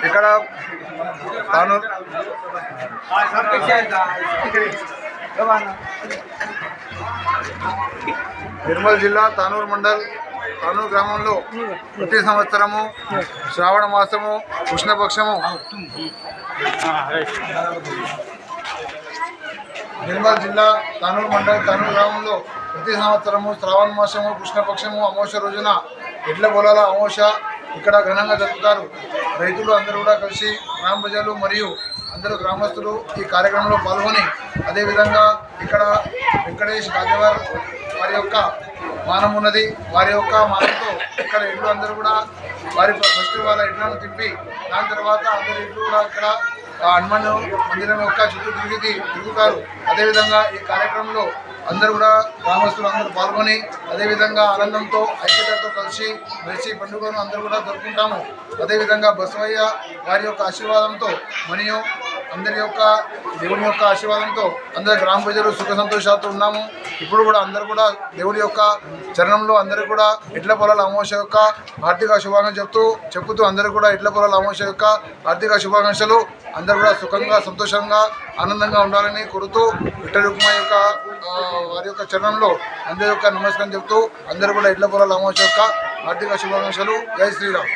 ఇక్కడ నిర్మల్ జిల్లా తానూరు మండల్ తానూరు గ్రామంలో ప్రతి సంవత్సరము శ్రావణ మాసము కృష్ణపక్షము నిర్మల్ జిల్లా తానూరు మండల్ తానూరు గ్రామంలో ప్రతి సంవత్సరము శ్రావణ మాసము కృష్ణపక్షము అమావాస్య రోజున ఎడ్ల పొలాల అమావాస్య ఇక్కడ ఘనంగా జరుపుతారు. రైతులు అందరూ కూడా కలిసి గ్రామ ప్రజలు మరియు అందరూ గ్రామస్తులు ఈ కార్యక్రమంలో పాల్గొని అదేవిధంగా ఇక్కడ వెంకటేష్ రాజవార్ వారి యొక్క మానం ఉన్నది. వారి యొక్క మానంతో ఇక్కడ ఇళ్ళు అందరూ కూడా వారి ఫస్ట్ వాళ్ళ ఇళ్లను తిప్పి దాని తర్వాత అందరి ఇళ్ళు కూడా ఇక్కడ హనుమాన్ మందిరం యొక్క చుట్టూ తిరుగుతారు. అదేవిధంగా ఈ కార్యక్రమంలో అందరూ కూడా గ్రామస్తులు అందరూ పాల్గొని అదేవిధంగా ఆనందంతో ఐక్యతతో కలిసి మెలిసి పండుగను అందరూ కూడా జరుపుకుంటాము. అదేవిధంగా బసవయ్య వారి యొక్క ఆశీర్వాదంతో మరియు అందరి యొక్క దేవుని యొక్క ఆశీర్వాదంతో అందరు గ్రామ ప్రజలు సుఖ సంతోషాలతో ఉన్నాము. ఇప్పుడు కూడా అందరూ కూడా దేవుడి యొక్క చరణంలో అందరూ కూడా ఎడ్ల పొలాల అమావాస్య యొక్క ఆర్థిక శుభాకాంక్షలు చెప్పుతూ అందరూ కూడా ఎడ్ల పొలాల అమావాస్య యొక్క ఆర్థిక శుభాకాంక్షలు అందరూ కూడా సుఖంగా సంతోషంగా ఆనందంగా ఉండాలని కోరుతూ విఠల రుక్మ యొక్క వారి యొక్క చరణంలో అందరి యొక్క నమస్కారం చెప్తూ అందరూ కూడా ఎడ్ల పొలాల అమావాస్య యొక్క ఆర్థిక శుభాకాంక్షలు. జై శ్రీరామ్.